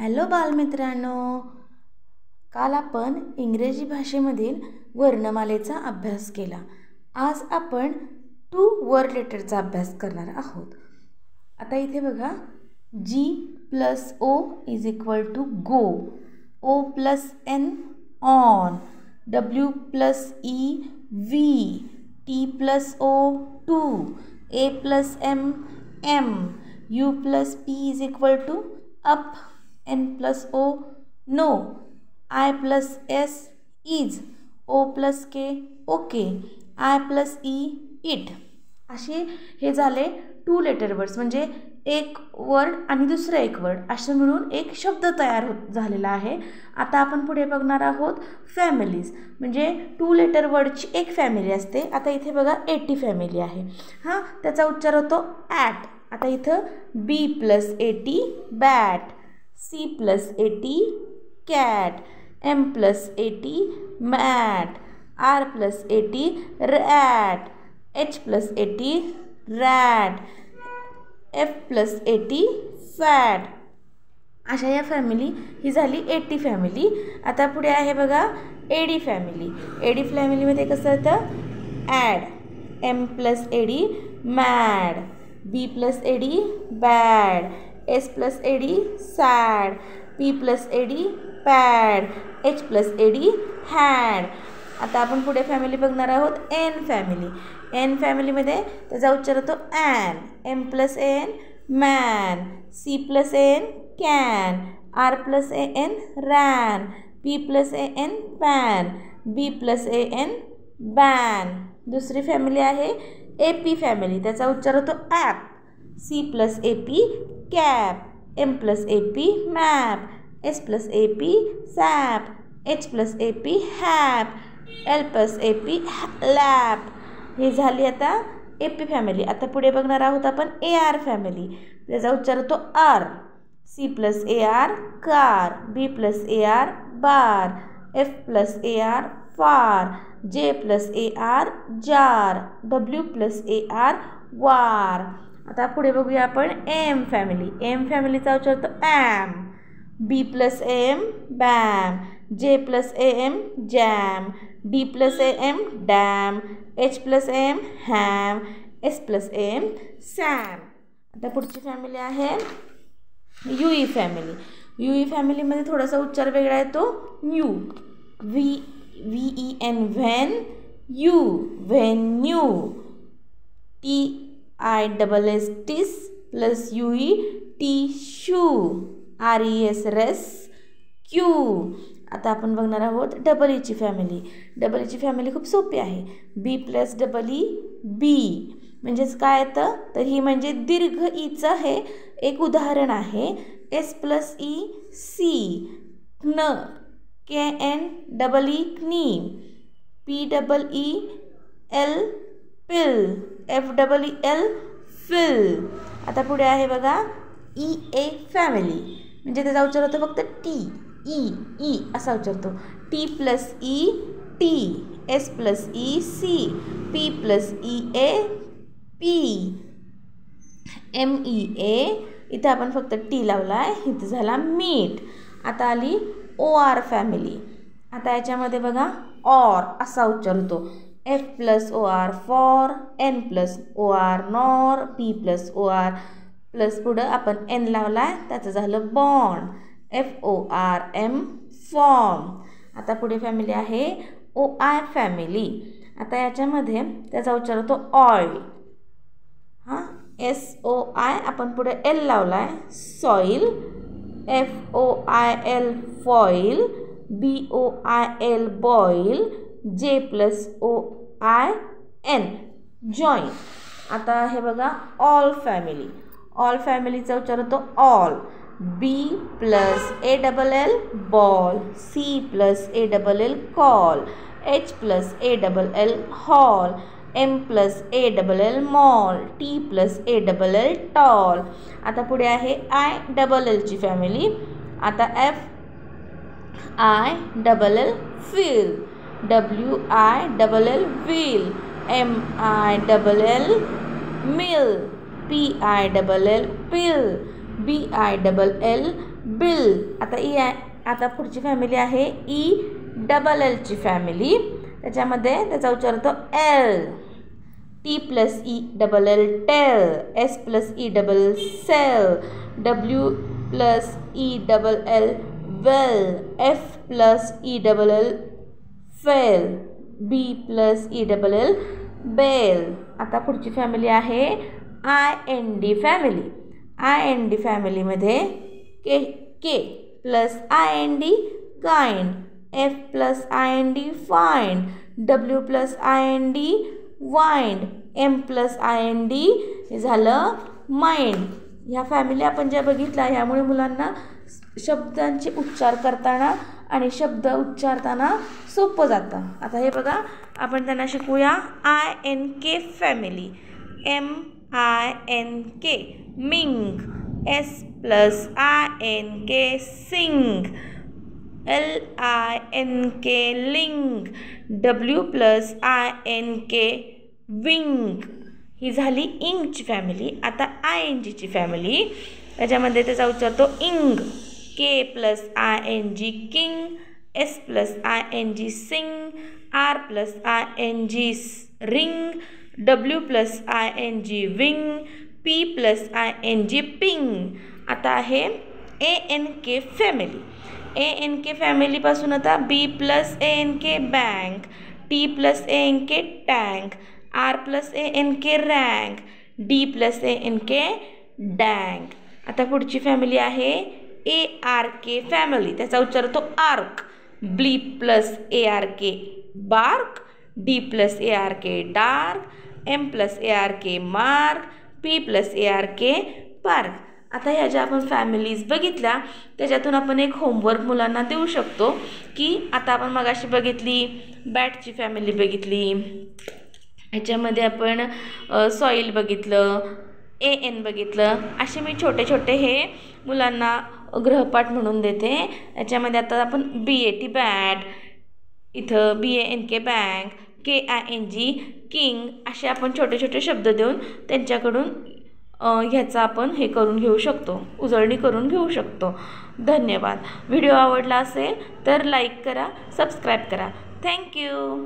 Hello बालमित्रांनो, काल आपण इंग्रजी भाषेमधील वर्णमालेचा अभ्यास केला. आज आपण टू वर्ड लेटरचा अभ्यास करणार आहोत. आता इथे बघा, G + O = go, O + N on, W + E we, T + O to, A + M M, U + P = up, N + O no, I + S is, O + K okay, I + E it. असे हे झाले to letter words, म्हणजे एक word आणि दुसरं एक word असं मिळून एक शब्द तयार झालेला आहे. आता आपण पुढे बघणार आहोत फॅमिलीज, म्हणजे टू लेटर वर्डची एक फॅमिली असते. आता इथे बघा 80 फॅमिली आहे. त्याचा उच्चार होतो ॲट. आता इथं B + AT bat, C + AT cat, M + AT mat, R + AT rat, H + AT rat, F + AT fat. अशा या फॅमिली ही झाली 80 फॅमिली. आता पुढे आहे बघा AD फॅमिली. AD फॅमिलीमध्ये कसं होतं ad, M + AD mad, B + AD bad, S + AD sad, P + AD pad, H + AD had. आता आपण पुढे फॅमिली बघणार आहोत एन फॅमिली. एन फॅमिलीमध्ये त्याचा उच्चार होतो an, M + AN man, C + AN can, R + AN ran, P + AN pan, B + AN ban. दुसरी फॅमिली आहे AP फॅमिली. त्याचा उच्चार होतो ap, C + AP cap, M + AP map, S + AP sap, H + AP hap, L + AP lap. ही झाली आता AP family. आता पुढे बघणार आहोत आपण AR फॅमिली. त्याचा उच्चार होतो R, C + AR car, B + AR bar, F + AR far, J + AR jar, W + AR वार. आता पुढे बघूया आपण AM फॅमिली. AM फॅमिलीचा उच्चार होतो am, B + AM बॅम, J + AM jam, D + AM dam, H + AM ham, S + AM Sam. आता पुढची फॅमिली आहे UE फॅमिली. UE फॅमिलीमध्ये थोडासा उच्चार वेगळा येतो new, VEN venue venue, TISS टिस + UE tissue, RES rescue. आता आपण बघणार आहोत डबल ईची फॅमिली. डबल ईची फॅमिली खूप सोपी आहे. B + EE बी, म्हणजेच काय येतं तर ही म्हणजे दीर्घ ईचं हे एक उदाहरण आहे. S + E सी, न, KNEE क्नी, PEEL पिल, FEEL फिल. आता पुढे आहे बघा EA फॅमिली, म्हणजे त्याचा उच्चार होतो फक्त ई असा उच्चारतो. T + E tee, S + E see, P + EA pea, MEA. इथं आपण फक्त टी लावला आहे, इथं झाला मीठ. आता आली OR फॅमिली. आता याच्यामध्ये बघा ऑर असा उच्चार होतो. F + OR for, N + OR nor, P + OR plus पुढं आपण N लावला आहे, त्याचं झालं बॉन्ड, FORM फॉर्म. आता पुढे फॅमिली आहे OI फॅमिली. आता याच्यामध्ये त्याचा उच्चार होतो ऑइल. SOI आपण पुढे L लावला आहे, soil, FOIL foil, BOIL boil, J + OIN join. आता हे बघा ऑल फॅमिली. ऑल फॅमिलीचा उच्चार होतो all, B + ALL ball, C + ALL call, H + ALL hall, M + ALL mall, T + ALL tall. आता पुढे आहे ILL ची फॅमिली. आता FILL fill, WILL will, MILL mill, PILL pill, BILL bill. आता पुढची फॅमिली आहे ELL ची फॅमिली. त्याच्यामध्ये त्याचा उच्चार होतो L. TELL tell. SELL sell. WELL well. FELL fell. BELL bell. आता पुढची फॅमिली आहे IND फॅमिली. IND फॅमिलीमध्ये K plus IND kind. F plus IND find. W plus IND wind. M plus IND हे झालं माइंड. ह्या family आपण ज्या बघितल्या ह्यामुळे मुलांना शब्दांचे उच्चार करताना आणि शब्द उच्चारताना सोपं जातं. आता हे बघा आपण त्यांना शिकूया. INK family. MINK mink. S plus INK sink. LINK link. W plus INK wink. ही झाली इंगची फॅमिली. आता ING ची फॅमिली. त्याच्यामध्ये त्याचा उच्चार तो ing. K plus ING king. S plus ING sing. R plus ING ring. W plus ING wing. P plus ING ping. आता आहे ANK फॅमिली. ANK फॅमिलीपासून आता B plus ANK bank. T plus ANK tank. R plus ANK rank. D plus ANK dank. आता पुढची family आहे ARK family. त्याचा उच्चार होतो arc. B plus ARK bark. D plus ARK dark. M plus ARK mark. P plus ARK park. आता ह्या ज्या आपण फॅमिलीज बघितल्या त्याच्यातून आपण एक होमवर्क मुलांना देऊ शकतो की आता आपण मगाशी बघितली बॅटची फॅमिली बघितली. ह्याच्यामध्ये आपण सॉईल बघितलं. AN बघितलं. असे मी छोटे छोटे हे मुलांना गृहपाठ म्हणून देते. याच्यामध्ये आता आपण BAT बॅट. इथं BANK बँक. KING king. असे आपण छोटे छोटे शब्द देऊन त्यांच्याकडून ह्याचा आपण हे करून घेऊ शकतो, उजळणी करून घेऊ शकतो. धन्यवाद. व्हिडिओ आवडला असेल तर लाईक करा, सबस्क्राईब करा. थँक्यू.